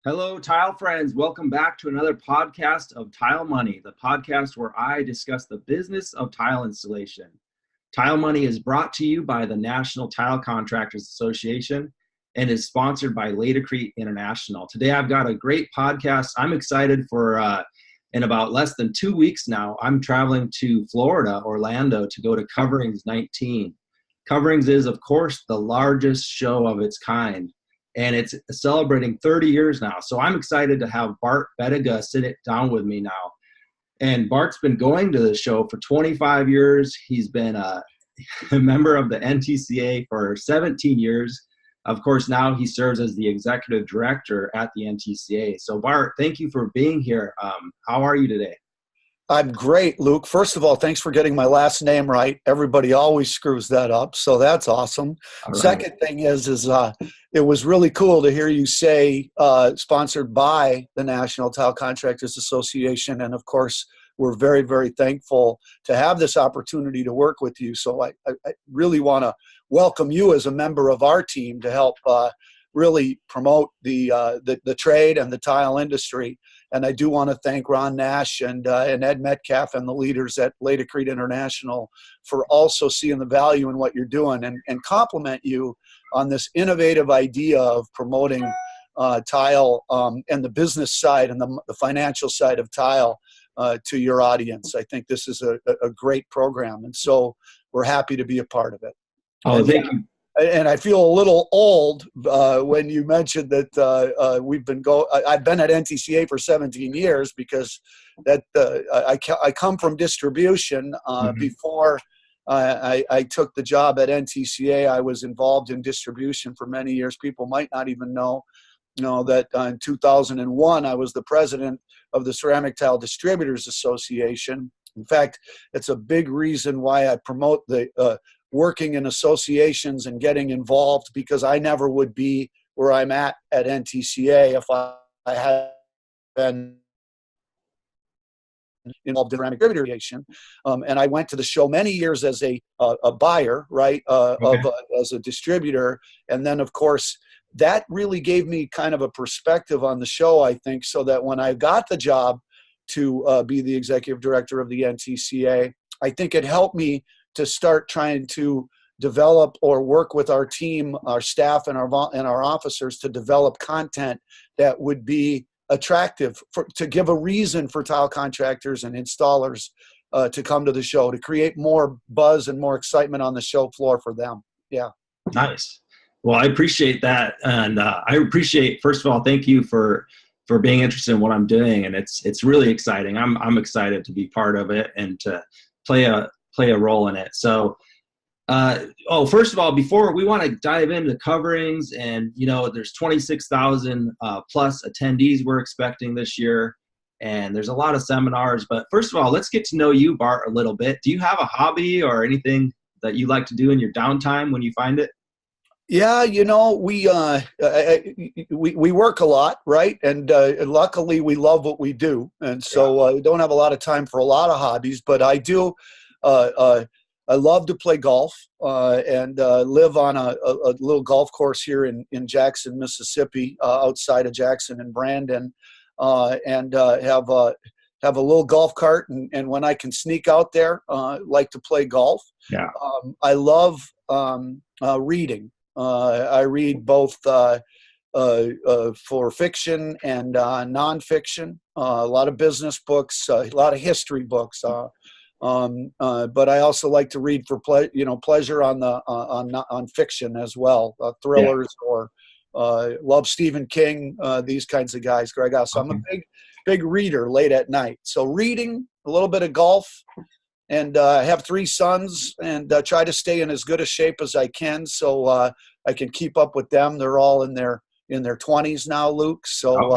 Hello, tile friends. Welcome back to another podcast of Tile Money, the podcast where I discuss the business of tile installation. Tile Money is brought to you by the National Tile Contractors Association and is sponsored by Laticrete International. Today, I've got a great podcast. I'm excited for, in about less than 2 weeks now, I'm traveling to Florida, Orlando, to go to Coverings'19. Coverings is, of course, the largest show of its kind, and it's celebrating 30 years now. So I'm excited to have Bart Bettiga sit it down with me now. And Bart's been going to the show for 25 years. He's been a member of the NTCA for 17 years. Of course, now he serves as the executive director at the NTCA. So Bart, thank you for being here. How are you today? I'm great, Luke. First of all, thanks for getting my last name right. Everybody always screws that up, so that's awesome. All right. Second thing is it was really cool to hear you say sponsored by the National Tile Contractors Association, and of course, we're very, very thankful to have this opportunity to work with you. So I really want to welcome you as a member of our team to help really promote the trade and the tile industry. And I do want to thank Ron Nash and Ed Metcalf and the leaders at Laticrete International for also seeing the value in what you're doing and compliment you on this innovative idea of promoting tile and the business side and the financial side of tile to your audience. I think this is a great program, and so we're happy to be a part of it. Oh, thank you. And I feel a little old when you mentioned that I've been at NTCA for 17 years because I come from distribution. Before I took the job at NTCA, I was involved in distribution for many years. People might not even know that in 2001 I was the president of the Ceramic Tile Distributors Association. In fact, it's a big reason why I promote the working in associations and getting involved, because I never would be where I'm at NTCA if I had been involved in ceramic distributor creation. And I went to the show many years as a buyer, right, as a distributor. And then, of course, that really gave me kind of a perspective on the show, I think, so that when I got the job to be the executive director of the NTCA, I think it helped me to start trying to develop or work with our team, our staff, and our officers to develop content that would be attractive to give a reason for tile contractors and installers to come to the show, to create more buzz and more excitement on the show floor for them. Yeah. Nice. Well, I appreciate that. And I appreciate, first of all, thank you for being interested in what I'm doing. And it's really exciting. I'm excited to be part of it and to play a role in it. So, first of all, before we want to dive into coverings, and there's 26,000 plus attendees we're expecting this year, and there's a lot of seminars. But first of all, let's get to know you, Bart, a little bit. Do you have a hobby or anything that you like to do in your downtime when you find it? Yeah, we work a lot, right? And luckily we love what we do, and so we don't have a lot of time for a lot of hobbies. But I do. I love to play golf and live on a little golf course here in Jackson, Mississippi, outside of Jackson and Brandon, and have a little golf cart. And when I can sneak out there, like to play golf. Yeah. I love reading. I read both for fiction and nonfiction. A lot of business books, a lot of history books. But I also like to read for pleasure on fiction as well, thrillers, or love Stephen King, these kinds of guys, Greg. So I'm a big reader late at night. So reading, a little bit of golf, and I have 3 sons, and try to stay in as good a shape as I can, so I can keep up with them. They're all in their 20s now, Luke. So.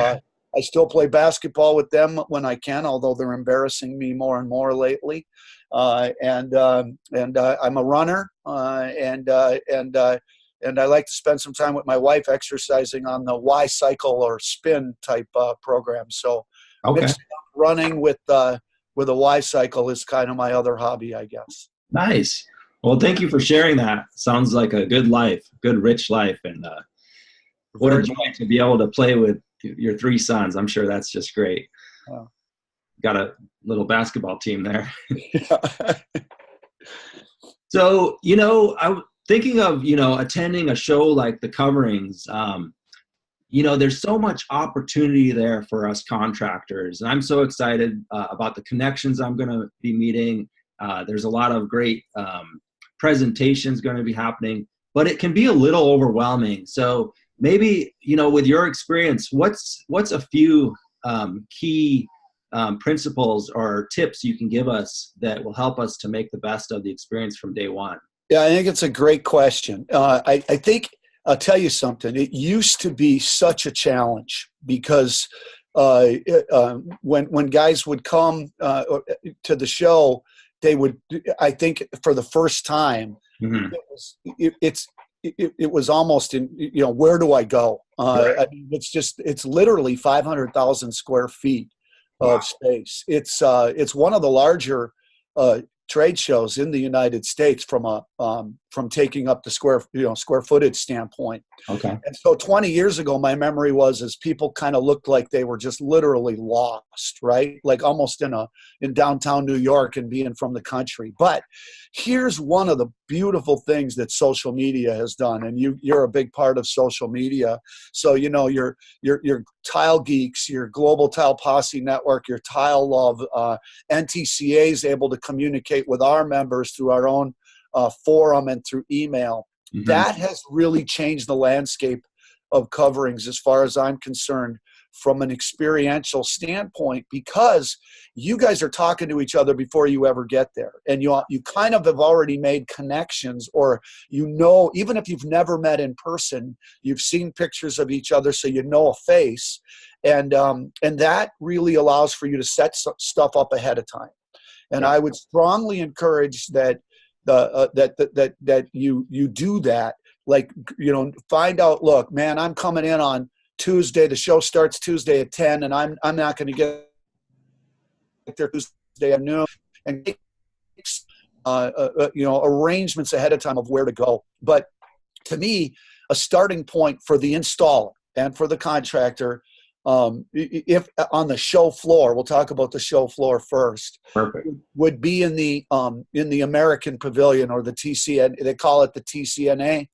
I still play basketball with them when I can, although they're embarrassing me more and more lately. And I'm a runner, and I like to spend some time with my wife exercising on the Y cycle or spin type program. So mixing up running with a Y cycle is kind of my other hobby, I guess. Nice. Well, thank you for sharing that. Sounds like a good life, good rich life, and what a joy to be able to play with your three sons. I'm sure that's just great. Wow. Got a little basketball team there. Yeah. So, I'm thinking of, attending a show like the Coverings. There's so much opportunity there for us contractors. And I'm so excited about the connections I'm going to be meeting. There's a lot of great presentations going to be happening, but it can be a little overwhelming. So maybe, with your experience, what's a few key principles or tips you can give us that will help us to make the best of the experience from day one? Yeah, I think it's a great question. I think I'll tell you something. It used to be such a challenge because when guys would come to the show, they would. I think for the first time, Mm-hmm. it was almost in, where do I go? Right. I mean, it's literally 500,000 square feet of space. It's one of the larger trade shows in the United States from taking up the square footage standpoint. Okay. And so 20 years ago, my memory was as people kind of looked like they were just literally lost, right? Like almost in downtown New York and being from the country. But here's one of the beautiful things that social media has done, and you're a big part of social media. So your Tile Geeks, your Global Tile Posse Network, your Tile Love, NTCA is able to communicate with our members through our own forum and through email. Mm-hmm. That has really changed the landscape of coverings as far as I'm concerned from an experiential standpoint, because you guys are talking to each other before you ever get there. And you kind of have already made connections, or even if you've never met in person, you've seen pictures of each other, so you know a face. And that really allows for you to set stuff up ahead of time. And Yeah. I would strongly encourage that that you do that. Like, find out, look, man, I'm coming in on Tuesday. The show starts Tuesday at 10, and I'm not going to get there Tuesday at noon, and arrangements ahead of time of where to go. But to me, a starting point for the installer and for the contractor, if on the show floor, we'll talk about the show floor first. Perfect. Would be in the American Pavilion, or the TCN. They call it the TCNA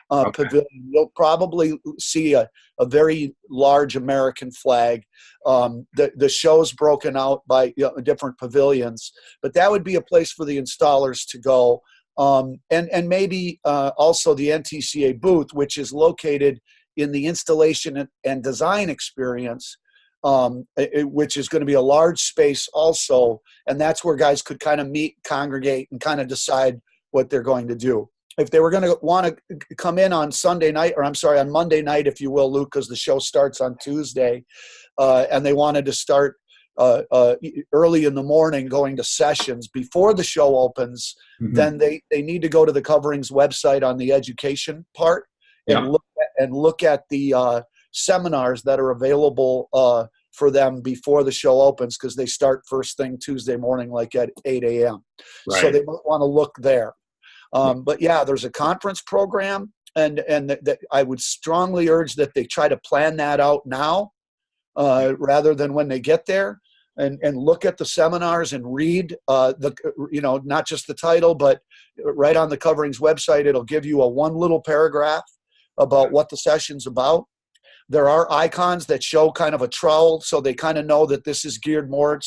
Okay. Pavilion. You'll probably see a very large American flag. The show's broken out by different pavilions, but that would be a place for the installers to go. And maybe also the NTCA booth, which is located in the installation and design experience, which is going to be a large space also. And that's where guys could kind of meet, congregate, and kind of decide what they're going to do. If they were going to want to come in on Monday night, if you will, Luke, because the show starts on Tuesday, and they wanted to start early in the morning going to sessions before the show opens, Mm-hmm. then they need to go to the Coverings website on the education part and look at the seminars that are available for them before the show opens, because they start first thing Tuesday morning, like at 8 a.m. Right. So they might want to look there. But yeah, there's a conference program, and that I would strongly urge that they try to plan that out now, rather than when they get there, and look at the seminars and read not just the title, but right on the Coverings website, it'll give you one little paragraph about what the session's about. There are icons that show kind of a trowel, so they kind of know that this is geared more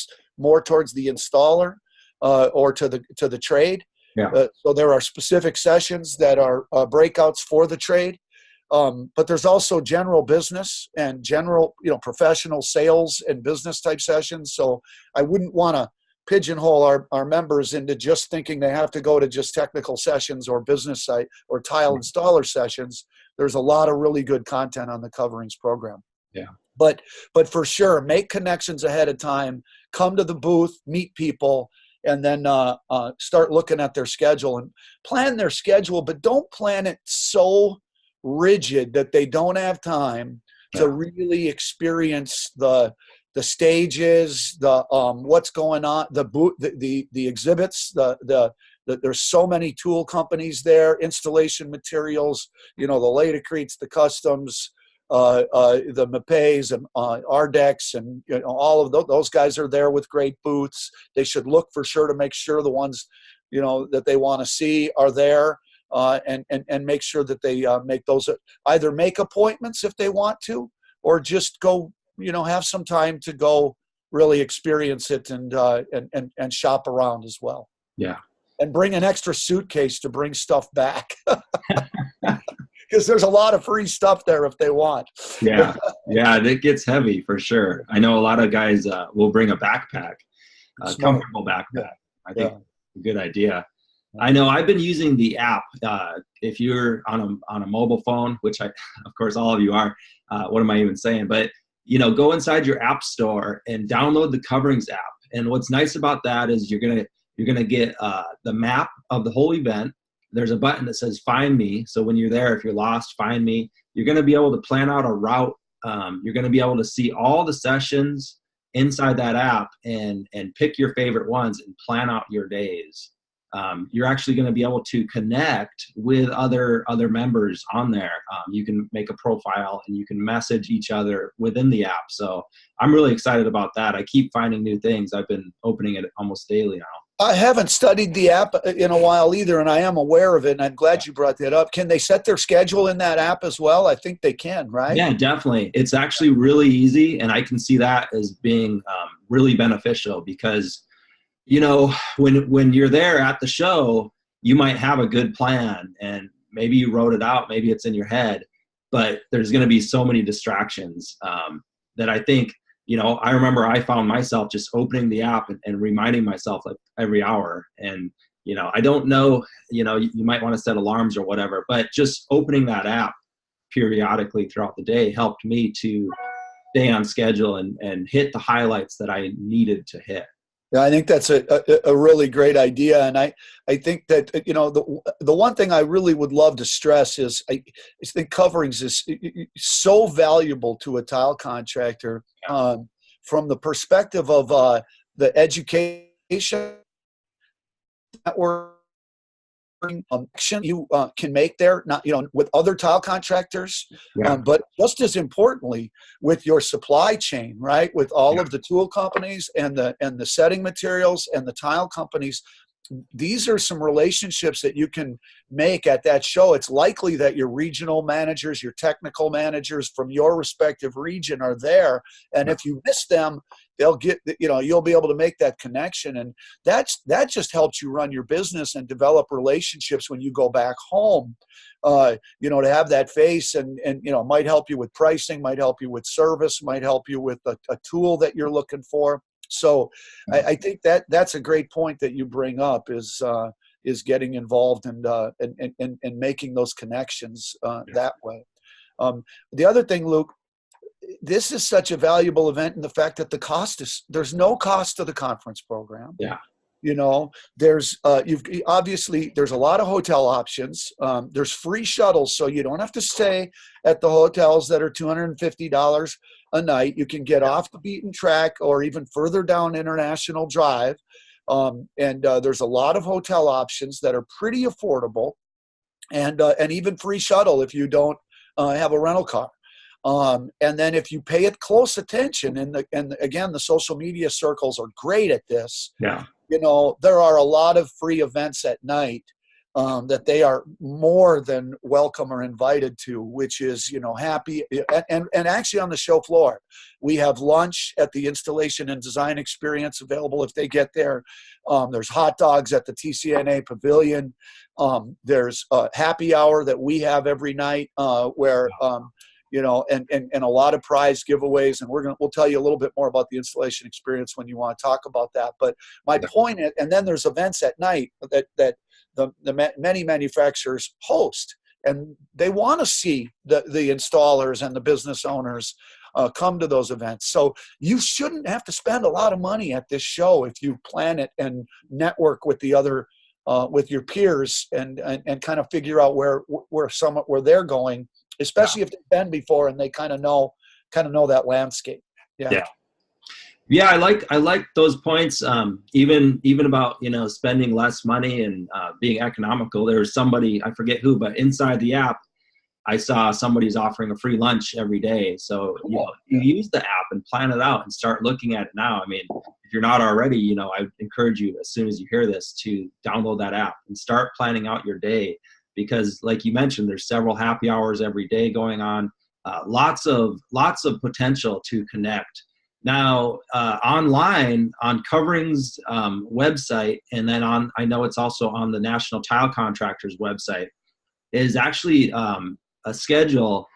towards the installer or to the trade. Yeah. So there are specific sessions that are breakouts for the trade, but there's also general business and general, professional sales and business type sessions. So I wouldn't want to pigeonhole our members into just thinking they have to go to just technical sessions or business site or tile installer sessions. There's a lot of really good content on the Coverings program. Yeah. But for sure, make connections ahead of time. Come to the booth, meet people, and then start looking at their schedule and plan their schedule, but don't plan it so rigid that they don't have time to really experience the stages, the what's going on, the booth, the exhibits, there's so many tool companies there, installation materials, the Laticretes, the customs, the Mapays and Ardex, and all of those guys are there with great booths. They should look for sure to make sure the ones that they want to see are there, and make sure that they make those, either make appointments if they want to, or just go have some time to go really experience it and shop around as well. Yeah. And bring an extra suitcase to bring stuff back. Because there's a lot of free stuff there if they want. Yeah, it gets heavy for sure. I know a lot of guys will bring a backpack, a comfortable backpack. Yeah. I think a good idea. I know I've been using the app. If you're on a mobile phone, which of course all of you are, what am I even saying? But go inside your app store and download the Coverings app. And what's nice about that is you're gonna get the map of the whole event. There's a button that says "Find Me." So when you're there, if you're lost, find me. You're going to be able to plan out a route. You're going to be able to see all the sessions inside that app and pick your favorite ones and plan out your days. You're actually going to be able to connect with other members on there. You can make a profile and you can message each other within the app. So I'm really excited about that. I keep finding new things. I've been opening it almost daily now. I haven't studied the app in a while either, and I am aware of it, and I'm glad you brought that up. Can they set their schedule in that app as well? I think they can, right? Yeah, definitely. It's actually really easy, and I can see that as being really beneficial because, when you're there at the show, you might have a good plan, and maybe you wrote it out, maybe it's in your head, but there's going to be so many distractions that I think, I remember I found myself just opening the app and reminding myself like every hour. And, I don't know, you might want to set alarms or whatever, but just opening that app periodically throughout the day helped me to stay on schedule and hit the highlights that I needed to hit. Yeah, I think that's a really great idea. And I think that, the one thing I really would love to stress is I think Coverings is so valuable to a tile contractor from the perspective of the education network you can make there, not with other tile contractors, but just as importantly with your supply chain, right? With all of the tool companies and the setting materials and the tile companies. These are some relationships that you can make at that show. It's likely that your regional managers, your technical managers from your respective region are there, and if you miss them, they'll get, you'll be able to make that connection, and that just helps you run your business and develop relationships when you go back home. To have that face and might help you with pricing, might help you with service, might help you with a tool that you're looking for. So I think that's a great point that you bring up is getting involved and making those connections that way. The other thing, Luke, this is such a valuable event in the fact that there's no cost to the conference program. Yeah. There's there's a lot of hotel options. There's free shuttles, so you don't have to stay at the hotels that are $250 a night. You can get off the beaten track or even further down International Drive. And there's a lot of hotel options that are pretty affordable, and even free shuttle if you don't have a rental car. And then if you pay it close attention, and again, the social media circles are great at this. Yeah. There are a lot of free events at night that they are more than welcome or invited to, which is, happy. And actually on the show floor, we have lunch at the Installation and Design Experience available if they get there. There's hot dogs at the TCNA Pavilion. There's a happy hour that we have every night where and a lot of prize giveaways, and we'll tell you a little bit more about the installation experience when you want to talk about that. But my point is, and then there's events at night that the many manufacturers host, and they want to see the installers and the business owners come to those events. So you shouldn't have to spend a lot of money at this show if you plan it and network with the other with your peers and kind of figure out where they're going, especially if they've been before and they kind of know that landscape. Yeah, I like those points. Even about spending less money and being economical. There was somebody, I forget who, but inside the app, I saw somebody's offering a free lunch every day. So, Cool. you use the app and plan it out and start looking at it now. I mean, if you're not already, I would encourage you, as soon as you hear this, to download that app and start planning out your day. Because like you mentioned, there's several happy hours every day going on. Lots of potential to connect. Now, online on Coverings' website, and then I know it's also on the National Tile Contractors website, is actually a schedule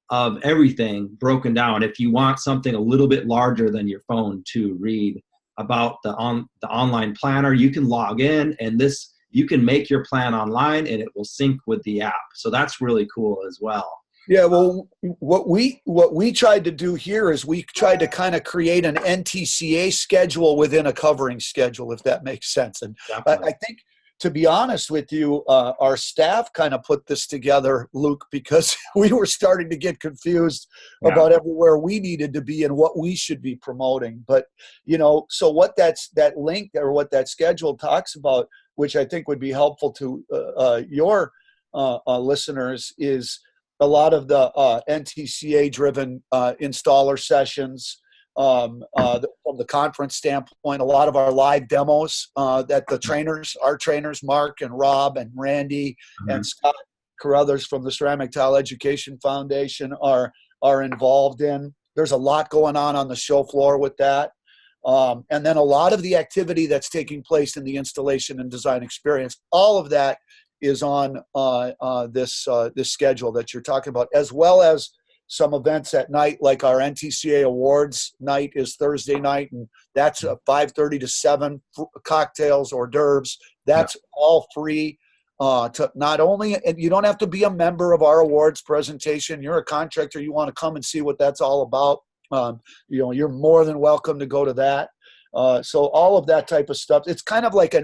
of everything broken down. If you want something a little bit larger than your phone to read about the online planner, you can log in, and you can make your plan online and it will sync with the app. So that's really cool as well. Yeah, well, what we tried to do here is we tried to kind of create an NTCA schedule within a covering schedule, if that makes sense. And I think, to be honest with you, our staff kind of put this together, Luke, because we were starting to get confused about everywhere we needed to be and what we should be promoting. But, so what that link or what that schedule talks about, which I think would be helpful to your listeners, is a lot of the NTCA-driven installer sessions. From the conference standpoint, a lot of our live demos that our trainers, Mark and Rob and Randy and Scott Carruthers from the Ceramic Tile Education Foundation are involved in. There's a lot going on the show floor with that. And then a lot of the activity that's taking place in the installation and design experience, all of that is on this schedule that you're talking about, as well as some events at night, like our NTCA Awards night is Thursday night, and that's 5:30 to 7, cocktails, hors d'oeuvres. That's all free. To not only, and you don't have to be a member of our awards presentation. You're a contractor, you want to come and see what that's all about. You're more than welcome to go to that. So all of that type of stuff. It's kind of like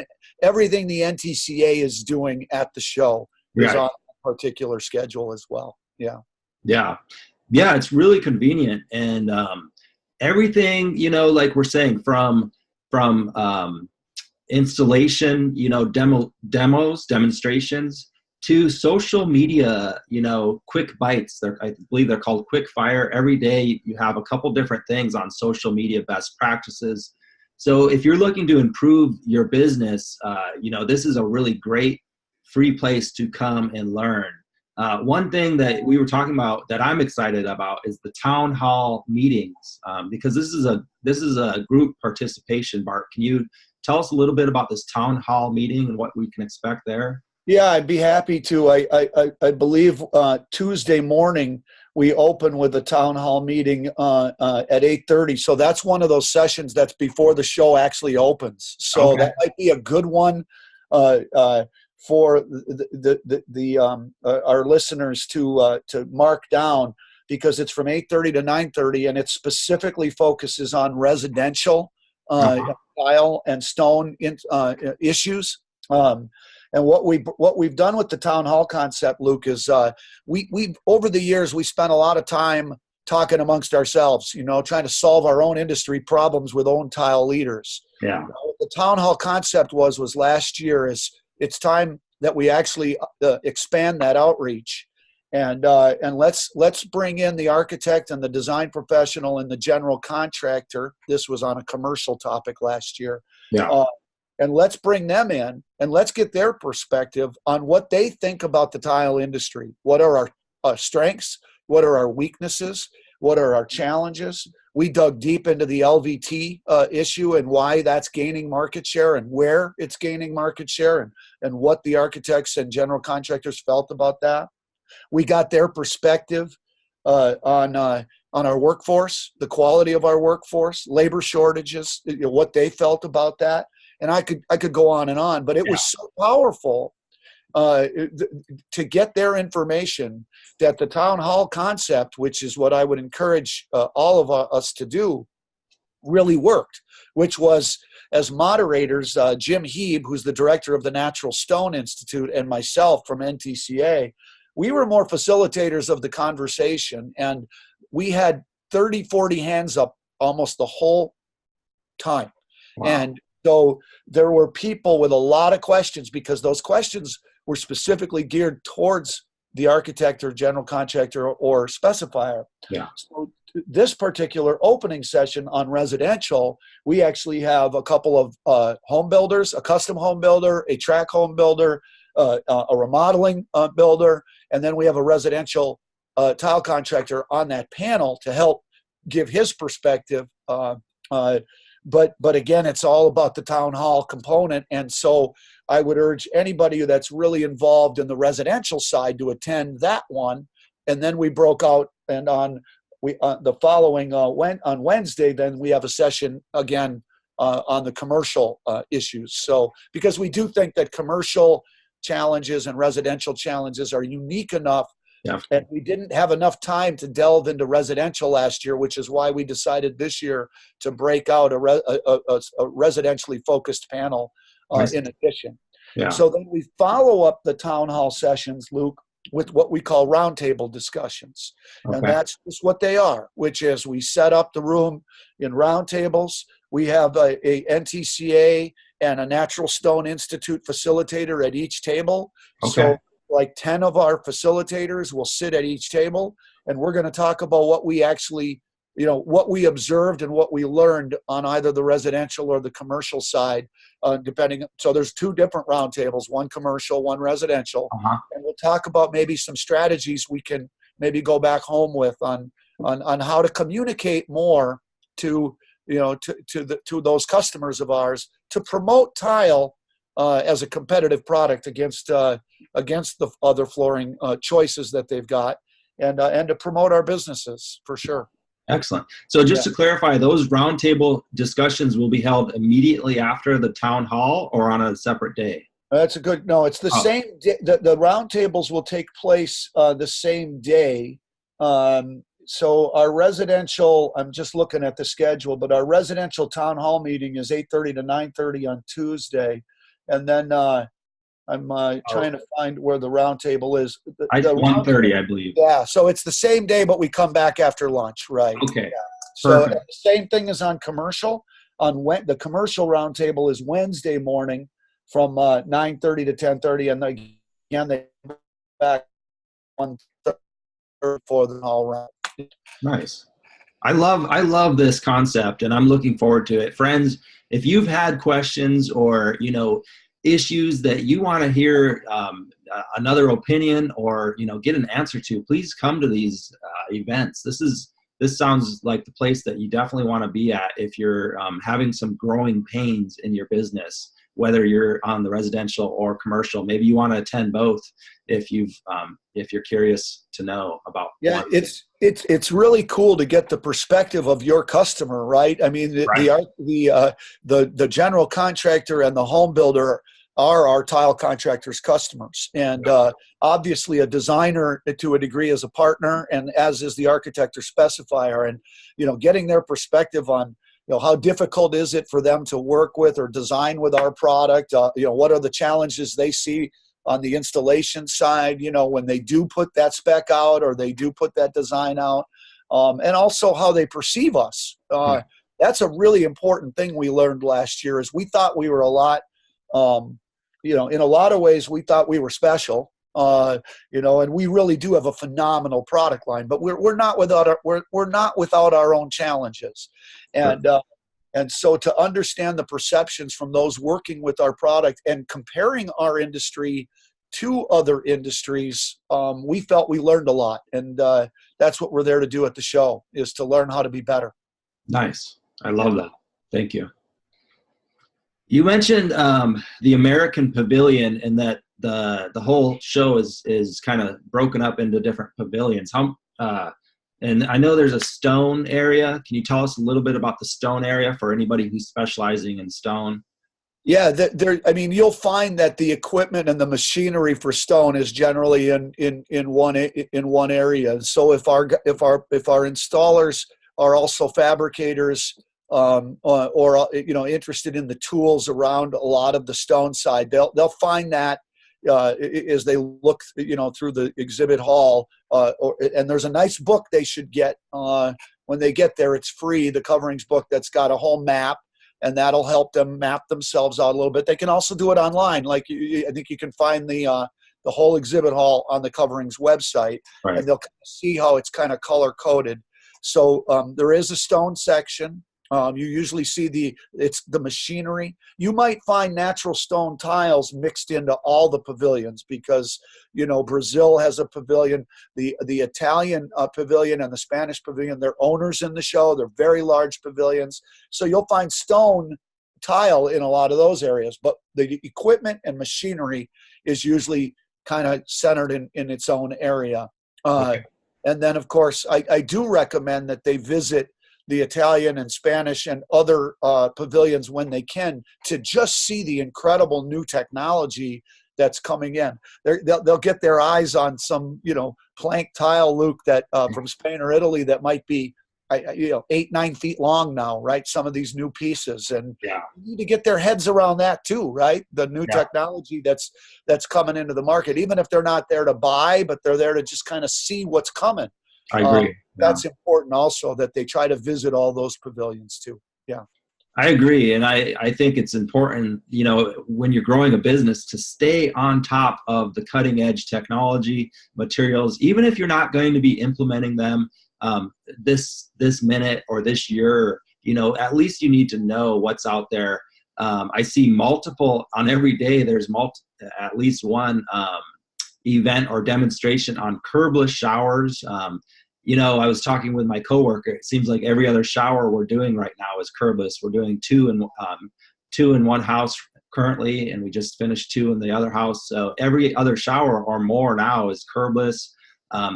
everything the NTCA is doing at the show is on a particular schedule as well. Yeah, it's really convenient, and everything, like we're saying, from installation, demos, demonstrations, to social media, quick bites. I believe they're called quick fire. Every day you have a couple different things on social media best practices. So if you're looking to improve your business, this is a really great free place to come and learn. One thing that we were talking about that I'm excited about is the town hall meetings, because this is a group participation. Bart, can you tell us a little bit about this town hall meeting and what we can expect there? Yeah, I'd be happy to. I believe Tuesday morning we open with a town hall meeting at 8:30. So that's one of those sessions that's before the show actually opens. So that might be a good one for our listeners to mark down, because it's from 8:30 to 9:30, and it specifically focuses on residential tile and stone issues. And what we've done with the town hall concept, Luke, is we over the years we spent a lot of time talking amongst ourselves, trying to solve our own industry problems with own tile leaders. Yeah. What the town hall concept was last year is it's time that we actually expand that outreach, and let's bring in the architect and the design professional and the general contractor. This was on a commercial topic last year. Yeah. And let's bring them in and let's get their perspective on what they think about the tile industry. What are our strengths? What are our weaknesses? What are our challenges? We dug deep into the LVT issue and why that's gaining market share and where it's gaining market share, and what the architects and general contractors felt about that. We got their perspective on our workforce, the quality of our workforce, labor shortages, what they felt about that. And I could go on and on, but it was so powerful to get their information that the town hall concept, which is what I would encourage all of us to do, really worked, which was, as moderators, Jim Heeb, who's the director of the Natural Stone Institute, and myself from NTCA, we were more facilitators of the conversation, and we had 30, 40 hands up almost the whole time. Wow. And so there were people with a lot of questions, because those questions were specifically geared towards the architect or general contractor or specifier. Yeah. So this particular opening session on residential, we actually have a couple of home builders, a custom home builder, a track home builder, a remodeling builder, and then we have a residential tile contractor on that panel to help give his perspective. But again, it's all about the town hall component. And so I would urge anybody that's really involved in the residential side to attend that one. And then we broke out, and on the following on Wednesday, then we have a session again on the commercial issues. So because we do think that commercial challenges and residential challenges are unique enough. Yeah. And we didn't have enough time to delve into residential last year, which is why we decided this year to break out a residentially focused panel in addition. Yeah. So then we follow up the town hall sessions, Luke, with what we call roundtable discussions. Okay. And that's just what they are, which is we set up the room in roundtables. We have a NTCA and a Natural Stone Institute facilitator at each table. Okay. So like 10 of our facilitators will sit at each table, and we're going to talk about what we actually, what we observed and what we learned on either the residential or the commercial side, depending. So there's two different roundtables, one commercial, one residential. And we'll talk about maybe some strategies we can maybe go back home with on how to communicate more to those customers of ours to promote tile as a competitive product against the other flooring choices that they've got, and to promote our businesses for sure. Excellent. So just to clarify, those roundtable discussions will be held immediately after the town hall or on a separate day? That's a good, no, it's the same day. The roundtables will take place the same day. So our residential, I'm just looking at the schedule, but our residential town hall meeting is 8:30 to 9:30 on Tuesday. And then I'm trying to find where the roundtable is. The 1:30, I believe. Yeah, so it's the same day, but we come back after lunch, right? Okay. Yeah. So the same thing is on commercial. The commercial roundtable is Wednesday morning from 9:30 to 10:30, and again they back 1:30 for the all round. Nice. I love this concept, and I'm looking forward to it. Friends, if you've had questions or issues that you want to hear another opinion or get an answer to, please come to these events. This sounds like the place that you definitely want to be at if you're having some growing pains in your business, whether you're on the residential or commercial. Maybe you want to attend both if you're curious to know about. Yeah, it's really cool to get the perspective of your customer, right? I mean, the general contractor and the home builder are our tile contractors' customers, and obviously a designer to a degree is a partner, and as is the architect or specifier, and getting their perspective on how difficult is it for them to work with or design with our product, what are the challenges they see on the installation side, when they do put that spec out or they do put that design out, and also how they perceive us. That's a really important thing we learned last year. Is we thought we were a lot, in a lot of ways we thought we were special, and we really do have a phenomenal product line, but we're not without our own challenges, and so to understand the perceptions from those working with our product and comparing our industry to other industries, we felt we learned a lot, and that's what we're there to do at the show, is to learn how to be better. Nice. I love that. Thank you. You mentioned the American Pavilion, and that the whole show is kind of broken up into different pavilions. And I know there's a stone area. Can you tell us a little bit about the stone area for anybody who's specializing in stone? Yeah, you'll find that the equipment and the machinery for stone is generally in one area. So if our installers are also fabricators, or interested in the tools around a lot of the stone side, they'll find that as they look through the exhibit hall, and there's a nice book they should get when they get there. It's free, the Coverings book, that's got a whole map, and that'll help them map themselves out a little bit. They can also do it online. Like I think you can find the the whole exhibit hall on the Coverings website, Right. and they'll see how it's kind of color coded. So there is a stone section. You usually see it's the machinery. You might find natural stone tiles mixed into all the pavilions because, Brazil has a pavilion, the Italian pavilion and the Spanish pavilion, they're owners in the show. They're very large pavilions. So you'll find stone tile in a lot of those areas, but the equipment and machinery is usually kind of centered in its own area. Okay. And then, of course, I do recommend that they visit the Italian and Spanish and other pavilions when they can, to just see the incredible new technology that's coming in. They'll get their eyes on some, plank tile, Luke, that from Spain or Italy that might be, 8-9 feet long now, right? Some of these new pieces, and Yeah. you need to get their heads around that too, right? The new technology that's coming into the market, even if they're not there to buy, but they're there to just kind of see what's coming. I agree. That's important also, that they try to visit all those pavilions too. Yeah. I agree. And I think it's important, when you're growing a business, to stay on top of the cutting edge technology, materials, even if you're not going to be implementing them this minute or this year, at least you need to know what's out there. I see multiple on every day. There's at least one event or demonstration on curbless showers. I was talking with my coworker. It seems like every other shower we're doing right now is curbless. We're doing two in one house currently, and we just finished 2 in the other house. So every other shower or more now is curbless.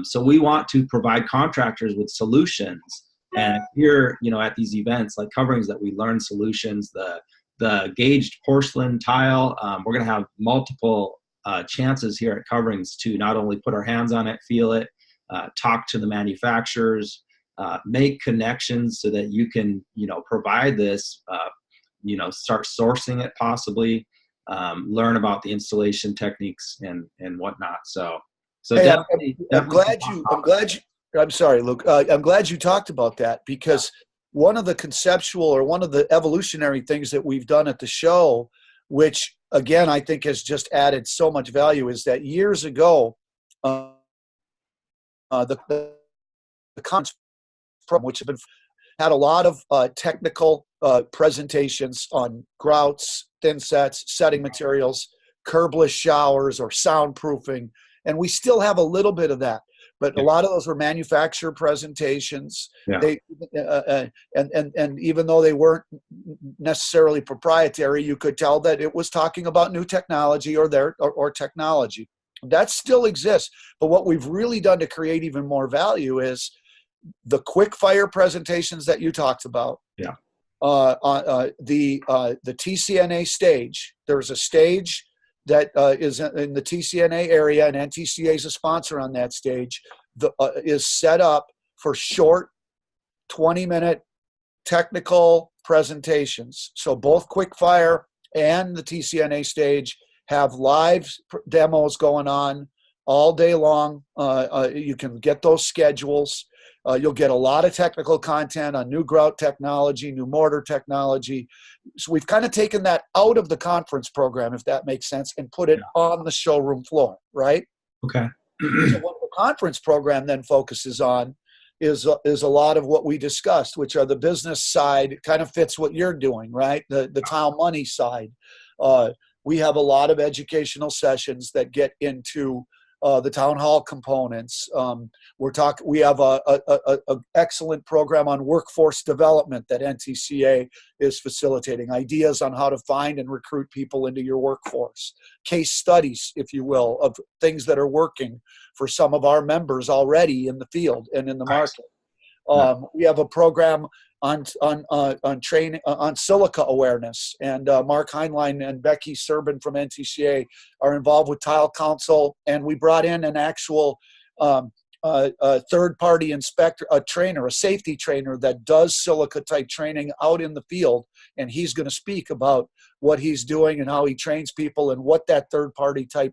So we want to provide contractors with solutions. And here, at these events like Coverings, that we learn solutions. The gauged porcelain tile, we're going to have multiple chances here at Coverings to not only put our hands on it, feel it, talk to the manufacturers, make connections so that you can, provide this, start sourcing it possibly, learn about the installation techniques and whatnot. So hey, definitely, I'm sorry, Luke. I'm glad you talked about that, because one of the conceptual or one of the evolutionary things that we've done at the show, which again, I think has just added so much value, is that years ago, the conference program, which had a lot of technical presentations on grouts, thin sets, setting materials, curbless showers, or soundproofing, and we still have a little bit of that. But a lot of those were manufacturer presentations. Yeah. They and even though they weren't necessarily proprietary, you could tell that it was talking about new technology or technology. That still exists, but what we've really done to create even more value is the quick fire presentations that you talked about. Yeah. The TCNA stage. There's a stage that is in the TCNA area, and NTCA is a sponsor on that stage. Is set up for short 20-minute technical presentations. So both quick fire and the TCNA stage have live demos going on all day long. You can get those schedules. You'll get a lot of technical content on new grout technology, new mortar technology. So we've kind of taken that out of the conference program, if that makes sense, and put it on the showroom floor, right? Okay. So what the conference program then focuses on is a lot of what we discussed, which are the business side. It kind of fits what you're doing, right? The tile money side. We have a lot of educational sessions that get into the town hall components. We have a excellent program on workforce development that NTCA is facilitating, ideas on how to find and recruit people into your workforce, case studies, if you will, of things that are working for some of our members already in the field and in the market. We have a program on training on silica awareness, and Mark Heinlein and Becky Serbin from NTCA are involved with Tile Council, and we brought in an actual third-party inspector, a trainer, a safety trainer that does silica type training out in the field, and he's going to speak about what he's doing and how he trains people and what that third-party type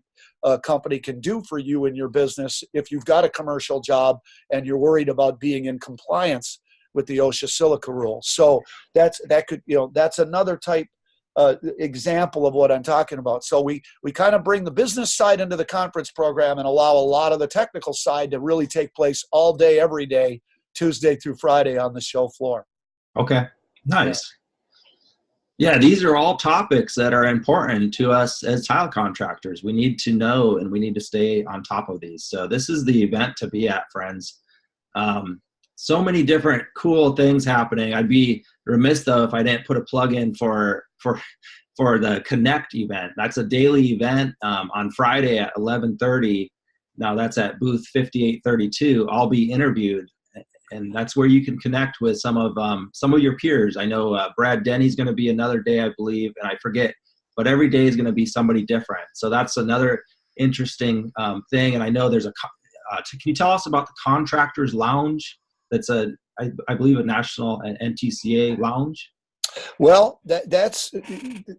company can do for you in your business if you've got a commercial job and you're worried about being in compliance with the OSHA silica rule. So that's another type example of what I'm talking about. So we kind of bring the business side into the conference program and allow a lot of the technical side to really take place all day, every day, Tuesday through Friday on the show floor. Okay, nice. Yeah, these are all topics that are important to us as tile contractors. We need to know and we need to stay on top of these. So this is the event to be at, friends. So many different cool things happening. I'd be remiss though if I didn't put a plug in for the Connect event. That's a daily event on Friday at 11:30. Now that's at booth 5832. I'll be interviewed, and that's where you can connect with some of your peers. I know Brad Denny's going to be another day, I believe, and I forget, but every day is going to be somebody different. So that's another interesting thing. And I know there's can you tell us about the Contractors Lounge? That's I believe a national NTCA lounge. Well, that's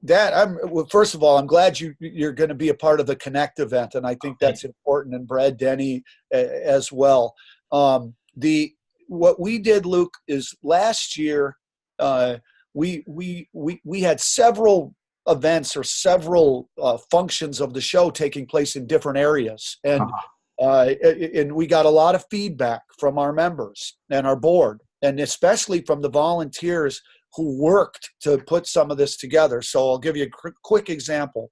that. First of all, I'm glad you're going to be a part of the Connect event, and I think that's important. And Brad Denny as well. What we did, Luke, is last year we had several events or several functions of the show taking place in different areas, and we got a lot of feedback from our members and our board, and especially from the volunteers who worked to put some of this together. So I'll give you a quick example.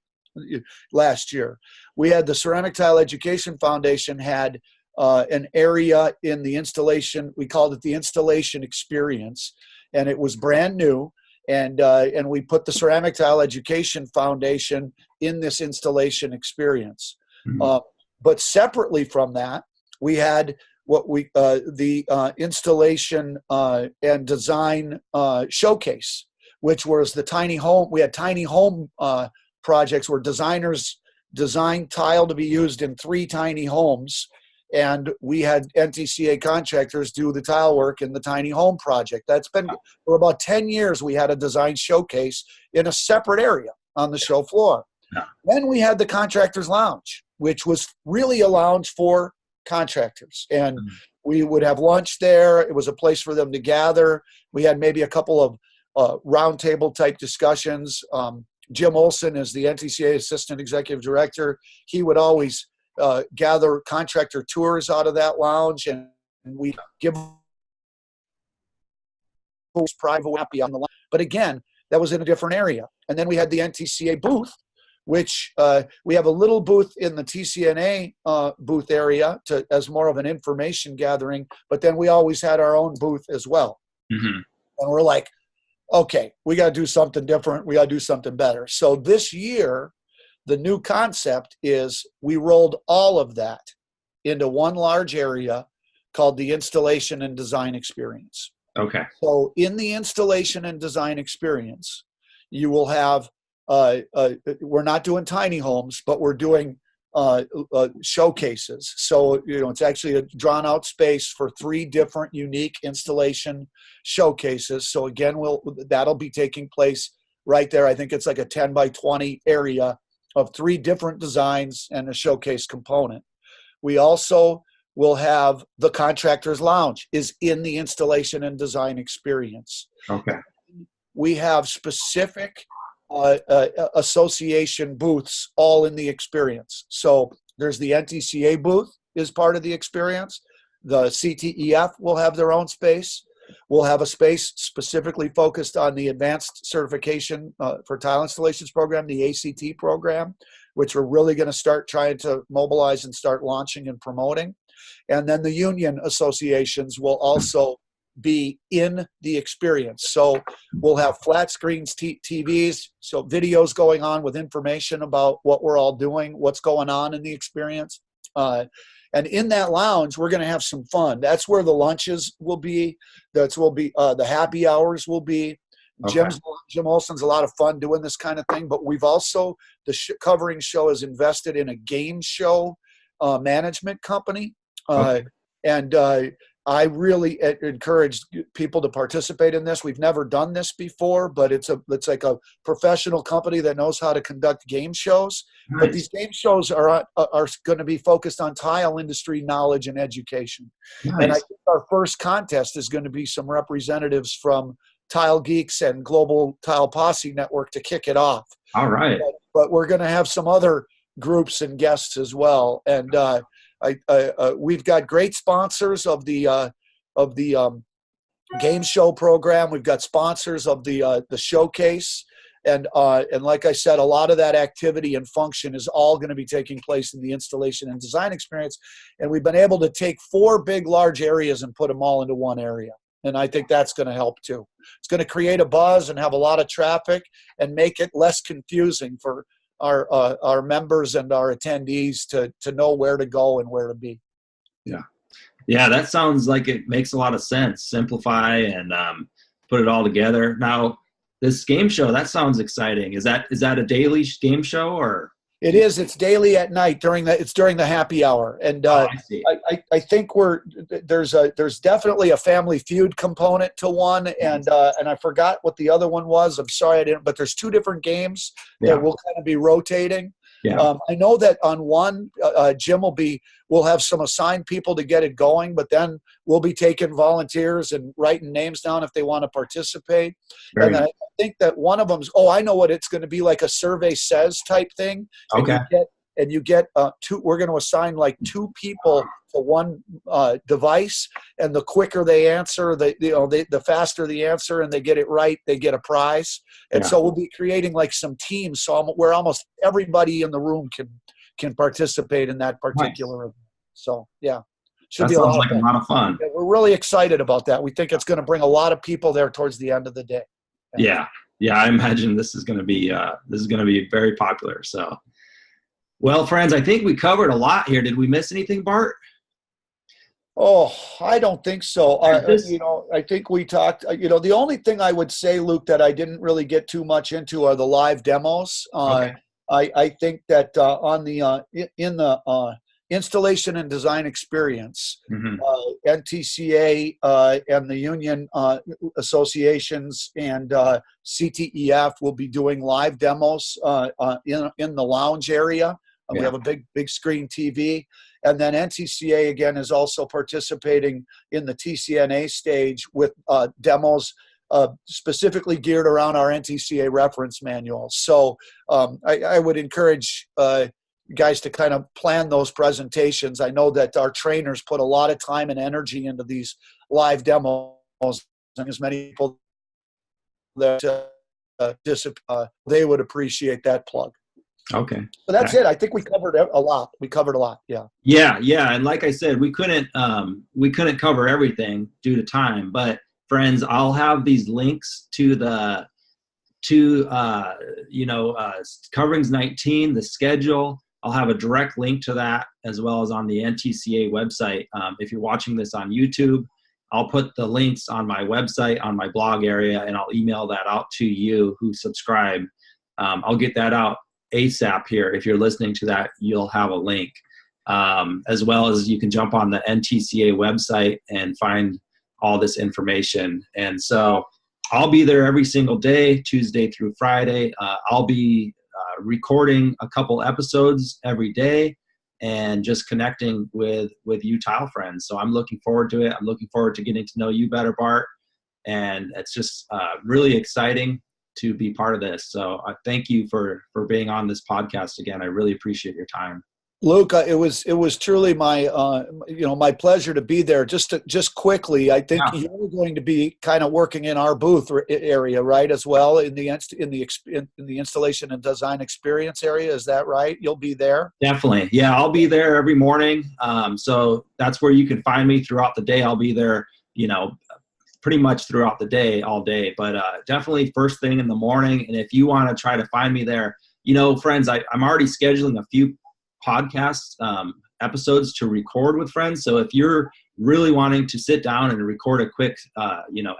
Last year, we had the Ceramic Tile Education Foundation had an area in the installation. We called it the Installation Experience, and it was brand new. And we put the Ceramic Tile Education Foundation in this installation experience. Mm-hmm. But separately from that, we had the installation and design showcase, which was the tiny home. We had tiny home projects where designers designed tile to be used in 3 tiny homes, and we had NTCA contractors do the tile work in the tiny home project. That's been for about 10 years. We had a design showcase in a separate area on the show floor. Yeah. Then we had the Contractors Lounge, which was really a lounge for contractors, and we would have lunch there. It was a place for them to gather. We had maybe a couple of roundtable type discussions. Jim Olson is the NTCA Assistant Executive Director. He would always gather contractor tours out of that lounge, and we give private happy on the line. But again, that was in a different area. And then we had the NTCA booth, which we have a little booth in the TCNA booth area as more of an information gathering, but then we always had our own booth as well. Mm-hmm. And we're like, okay, we got to do something different. We got to do something better. So this year, the new concept is we rolled all of that into one large area called the Installation and Design Experience. Okay. So in the Installation and Design Experience, you will have we're not doing tiny homes, but we're doing showcases. So, it's actually a drawn out space for 3 different unique installation showcases. So again, that'll be taking place right there. I think it's like a 10 by 20 area of 3 different designs and a showcase component. We also will have the Contractors Lounge is in the Installation and Design Experience. Okay. We have specific association booths all in the experience. So there's the NTCA booth is part of the experience. The CTEF will have their own space. We'll have a space specifically focused on the Advanced Certification for Tile Installations program, the ACT program, which we're really going to start trying to mobilize and start launching and promoting. And then the union associations will also be in the experience. So we'll have flat screens, TVs, so videos going on with information about what we're all doing, what's going on in the experience. And in that lounge, we're going to have some fun. That's where the lunches will be. The happy hours will be. Okay. Jim Olson's a lot of fun doing this kind of thing, but we've also, Covering show is invested in a game show management company. Okay. And I really encourage people to participate in this. We've never done this before, but it's like a professional company that knows how to conduct game shows. Nice. But these game shows are going to be focused on tile industry knowledge and education. Nice. And I think our first contest is going to be some representatives from Tile Geeks and Global Tile Posse Network to kick it off. All right. But we're going to have some other groups and guests as well. And we've got great sponsors of the game show program. We've got sponsors of the showcase. And like I said, a lot of that activity and function is all going to be taking place in the installation and design experience. And we've been able to take 4 big, large areas and put them all into one area. And I think that's going to help too. It's going to create a buzz and have a lot of traffic and make it less confusing for our members and our attendees to know where to go and where to be. Yeah. Yeah, that sounds like it makes a lot of sense. Simplify and put it all together. Now, this game show, that sounds exciting. Is that a daily game show or? It is. It's daily at night during the happy hour, and I see. I think there's definitely a Family Feud component to one, and I forgot what the other one was. I'm sorry I didn't. But there's 2 different games that will kind of be rotating. Yeah. I know that on one, Jim we'll have some assigned people to get it going, but then we'll be taking volunteers and writing names down if they want to participate. Very and I think that one of them's, I know what it's going to be, like a survey says type thing. Okay. And you get 2, we're going to assign like 2 people to one device, and the quicker they answer, the faster the answer, and they get it right, they get a prize. And so we'll be creating like some teams, where almost everybody in the room can participate in that particular event. So yeah, should be a lot of fun. Yeah, we're really excited about that. We think it's going to bring a lot of people there towards the end of the day. Yeah, I imagine this is going to be very popular. So. Well, friends, I think we covered a lot here. Did we miss anything, Bart? Oh, I don't think so. I think we talked, the only thing I would say, Luke, that I didn't really get too much into are the live demos. Okay. I think that in the installation and design experience, NTCA and the union associations and CTEF will be doing live demos in the lounge area. We have a big screen TV. And then NTCA, again, is also participating in the TCNA stage with demos specifically geared around our NTCA reference manual. So I would encourage guys to kind of plan those presentations. I know that our trainers put a lot of time and energy into these live demos, and as many people that they would appreciate that plug. Okay. So that's it. I think we covered a lot. Yeah. Yeah. And like I said, we couldn't cover everything due to time, but friends, I'll have these links to Coverings 19, the schedule. I'll have a direct link to that as well as on the NTCA website. If you're watching this on YouTube, I'll put the links on my website, on my blog area, and I'll email that out to you who subscribe. I'll get that out ASAP here. If you're listening to that, you'll have a link. As well as you can jump on the NTCA website and find all this information. And so I'll be there every single day, Tuesday through Friday. I'll be recording a couple episodes every day and just connecting with you tile friends. So I'm looking forward to it. I'm looking forward to getting to know you better, Bart. And it's just really exciting to be part of this. So thank you for being on this podcast again. I really appreciate your time. Luke, it was truly my my pleasure to be there. Just quickly, I think you're going to be kind of working in our booth area, right, as well in the installation and design experience area. Is that right? You'll be there. Definitely, yeah. I'll be there every morning. So that's where you can find me throughout the day. I'll be there, pretty much throughout the day, all day. But definitely first thing in the morning. And if you want to try to find me there, friends, I'm already scheduling a few podcast episodes to record with friends. So if you're really wanting to sit down and record a quick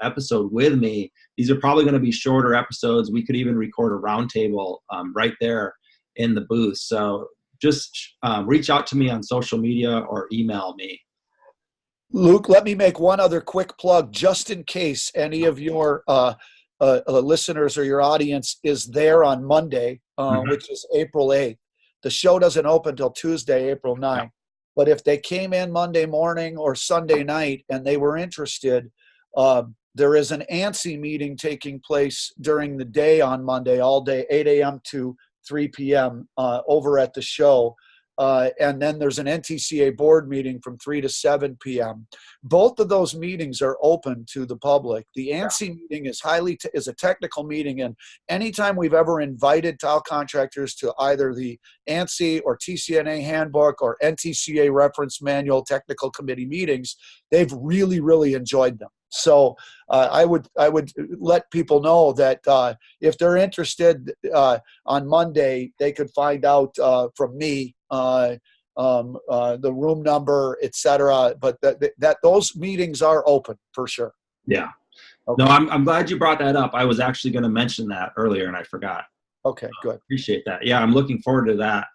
episode with me, these are probably going to be shorter episodes. We could even record a roundtable right there in the booth. So just reach out to me on social media or email me. Luke, let me make one other quick plug just in case any of your listeners or your audience is there on Monday, which is April 8th. The show doesn't open until Tuesday, April 9th. But if they came in Monday morning or Sunday night and they were interested, There is an ANSI meeting taking place during the day on Monday, all day, 8 a.m. to 3 p.m. Over at the show. And then there's an NTCA board meeting from 3 to 7 p.m. Both of those meetings are open to the public. The ANSI meeting is is a technical meeting, and anytime we've ever invited tile contractors to either the ANSI or TCNA handbook or NTCA reference manual technical committee meetings, they've really, really enjoyed them. So I would let people know that if they're interested on Monday, they could find out from me the room number, etc. But that those meetings are open for sure. Yeah. Okay. No, I'm glad you brought that up. I was actually going to mention that earlier and I forgot. Okay, good. Appreciate that. Yeah, I'm looking forward to that.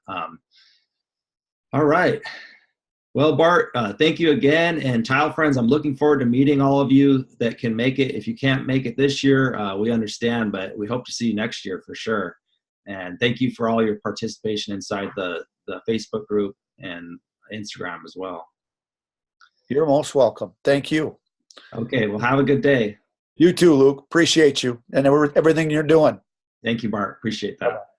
All right. Well, Bart, thank you again. And Tile Friends, I'm looking forward to meeting all of you that can make it. If you can't make it this year, we understand, but we hope to see you next year for sure. And thank you for all your participation inside the Facebook group and Instagram as well. You're most welcome. Thank you. Okay, well, have a good day. You too, Luke. Appreciate you and everything you're doing. Thank you, Bart. Appreciate that. Bye-bye.